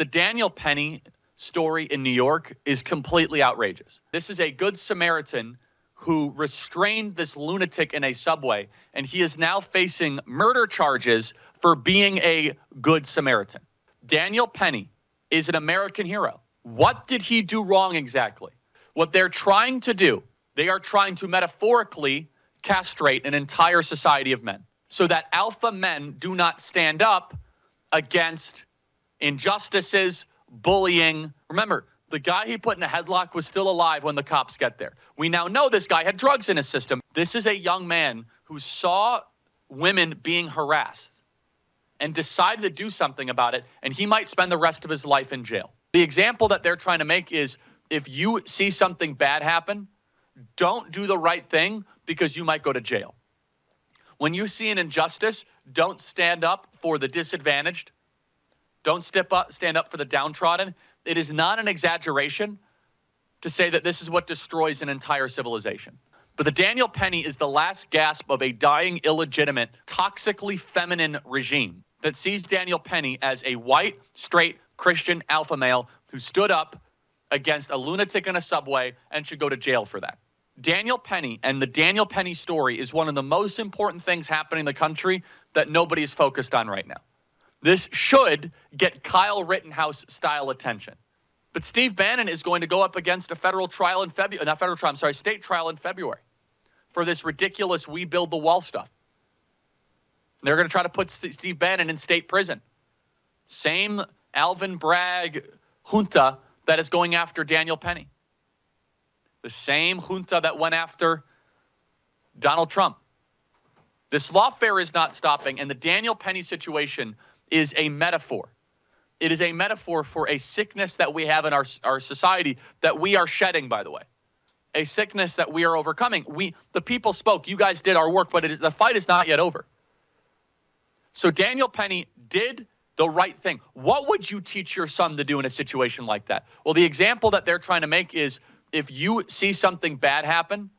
The Daniel Penny story in New York is completely outrageous. This is a good Samaritan who restrained this lunatic in a subway, and he is now facing murder charges for being a good Samaritan. Daniel Penny is an American hero. What did he do wrong exactly? What they're trying to do, they are trying to metaphorically castrate an entire society of men so that alpha men do not stand up against injustices, bullying. Remember, the guy he put in a headlock was still alive when the cops get there. We now know this guy had drugs in his system. This is a young man who saw women being harassed and decided to do something about it, and he might spend the rest of his life in jail. The example that they're trying to make is if you see something bad happen, don't do the right thing because you might go to jail. When you see an injustice, don't stand up for the disadvantaged. Don't stand up for the downtrodden. It is not an exaggeration to say that this is what destroys an entire civilization. But the Daniel Penny is the last gasp of a dying, illegitimate, toxically feminine regime that sees Daniel Penny as a white, straight, Christian alpha male who stood up against a lunatic in a subway and should go to jail for that. Daniel Penny and the Daniel Penny story is one of the most important things happening in the country that nobody is focused on right now. This should get Kyle Rittenhouse-style attention. But Steve Bannon is going to go up against a federal trial in February, not federal trial, I'm sorry, state trial in February for this ridiculous We Build the Wall stuff. They're going to try to put Steve Bannon in state prison. Same Alvin Bragg junta that is going after Daniel Penny. The same junta that went after Donald Trump. This lawfare is not stopping, and the Daniel Penny situation is a metaphor. It is a metaphor for a sickness that we have in our society that we are shedding, by the way. A sickness that we are overcoming. The people spoke. You guys did our work, but the fight is not yet over. So Daniel Penny did the right thing. What would you teach your son to do in a situation like that? Well, the example that they're trying to make is if you see something bad happen,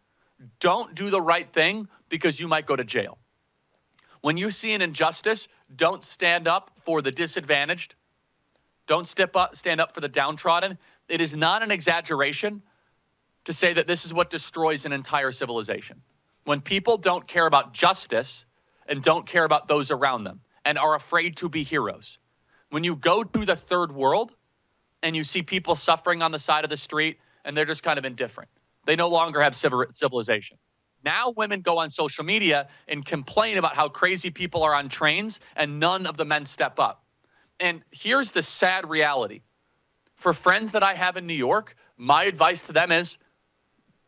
don't do the right thing because you might go to jail. When you see an injustice, don't stand up for the disadvantaged. Don't stand up for the downtrodden. It is not an exaggeration to say that this is what destroys an entire civilization. When people don't care about justice and don't care about those around them and are afraid to be heroes. When you go to the third world and you see people suffering on the side of the street and they're just kind of indifferent. They no longer have civilization. Now women go on social media and complain about how crazy people are on trains and none of the men step up. And here's the sad reality. For friends that I have in New York, my advice to them is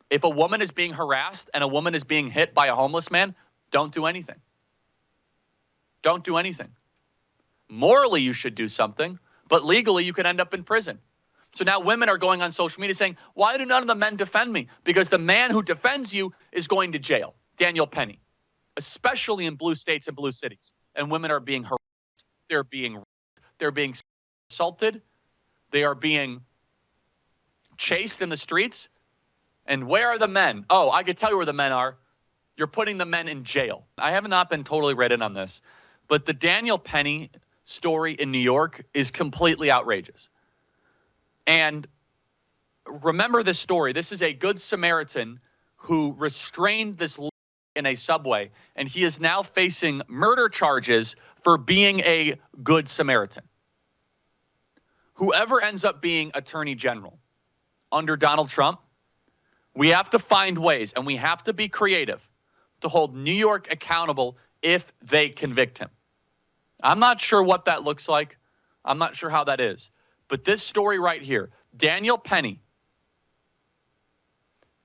if a woman is being harassed and a woman is being hit by a homeless man, don't do anything. Don't do anything. Morally, you should do something, but legally, you could end up in prison. So now women are going on social media saying, why do none of the men defend me? Because the man who defends you is going to jail. Daniel Penny, especially in blue states and blue cities. And women are being harassed. They're being assaulted. They are being chased in the streets. And where are the men? Oh, I could tell you where the men are. You're putting the men in jail. I have not been totally read in on this, but the Daniel Penny story in New York is completely outrageous. And remember this story. This is a good Samaritan who restrained this in a subway, and he is now facing murder charges for being a good Samaritan. Whoever ends up being Attorney General under Donald Trump, we have to find ways, and we have to be creative to hold New York accountable if they convict him. I'm not sure what that looks like. I'm not sure how that is. But this story right here, Daniel Penny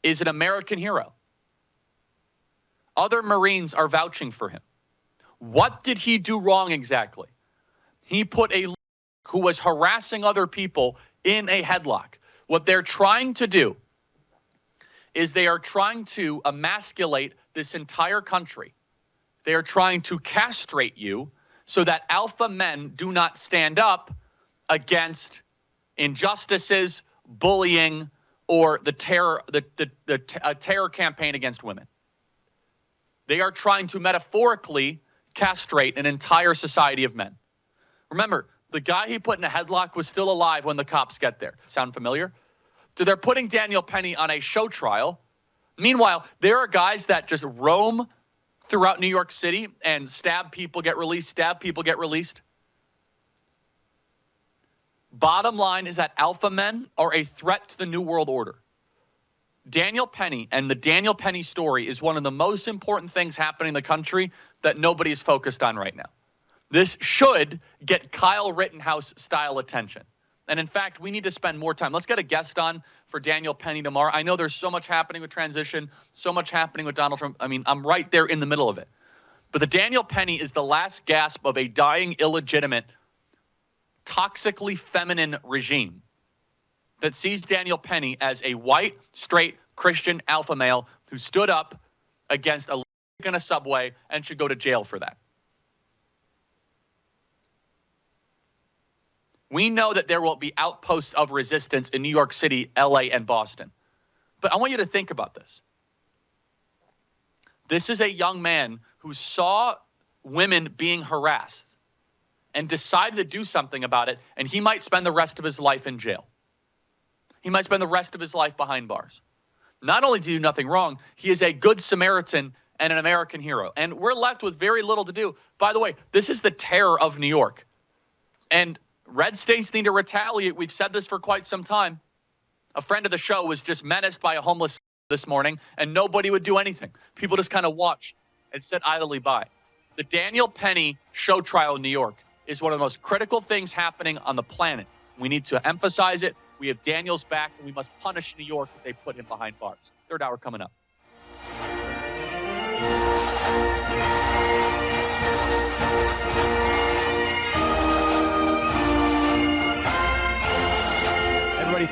is an American hero. Other Marines are vouching for him. What did he do wrong exactly? He put a who was harassing other people in a headlock. What they're trying to do is they are trying to emasculate this entire country. They are trying to castrate you so that alpha men do not stand up against injustices, bullying, or the terror campaign against women. They are trying to metaphorically castrate an entire society of men. Remember, The guy he put in a headlock was still alive when the cops get there. Sound familiar? So they're putting Daniel Penny on a show trial. Meanwhile, there are guys that just roam throughout New York City and stab people, get released, stab people, get released. Bottom line is that alpha men are a threat to the New World Order. Daniel Penny and the Daniel Penny story is one of the most important things happening in the country that nobody is focused on right now. This should get Kyle Rittenhouse-style attention. And in fact, we need to spend more time. Let's get a guest on for Daniel Penny tomorrow. I know there's so much happening with transition, so much happening with Donald Trump. I mean, I'm right there in the middle of it. But the Daniel Penny is the last gasp of a dying, illegitimate, toxically feminine regime that sees Daniel Penny as a white, straight, Christian alpha male who stood up against a lunatic in a subway and should go to jail for that. We know that there will be outposts of resistance in New York City, LA, and Boston. But I want you to think about this. This is a young man who saw women being harassed and decided to do something about it, and he might spend the rest of his life in jail. He might spend the rest of his life behind bars. Not only did he do nothing wrong, he is a good Samaritan and an American hero. And we're left with very little to do. By the way, this is the terror of New York. And red states need to retaliate. We've said this for quite some time. A friend of the show was just menaced by a homeless this morning, and nobody would do anything. People just kind of watch and sit idly by. The Daniel Penny show trial in New York is one of the most critical things happening on the planet. We need to emphasize it. We have Daniel's back, and we must punish New York if they put him behind bars. Third hour coming up.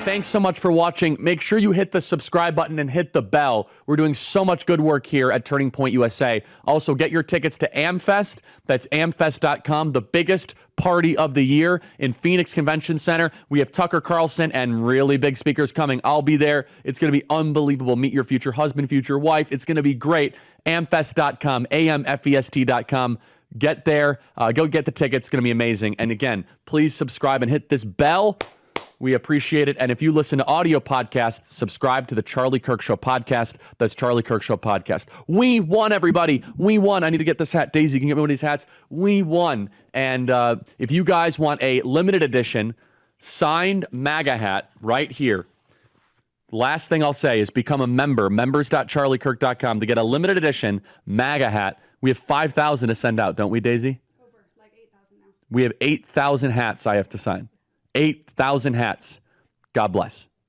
Thanks so much for watching. Make sure you hit the subscribe button and hit the bell. We're doing so much good work here at Turning Point USA. Also, get your tickets to AmFest. That's amfest.com, the biggest party of the year in Phoenix Convention Center. We have Tucker Carlson and really big speakers coming. I'll be there. It's going to be unbelievable. Meet your future husband, future wife. It's going to be great. Amfest.com, amfest.com. Get there. Go get the tickets. It's going to be amazing. And again, please subscribe and hit this bell. We appreciate it. And if you listen to audio podcasts, subscribe to the Charlie Kirk Show podcast. That's Charlie Kirk Show podcast. We won, everybody. We won. I need to get this hat. Daisy, can you get me one of these hats? We won. And if you guys want a limited edition signed MAGA hat right here, last thing I'll say is become a member, members.charliekirk.com to get a limited edition MAGA hat. We have 5,000 to send out, don't we, Daisy? Over, like 8,000 now. We have 8,000 hats I have to sign. 8,000 hats. God bless.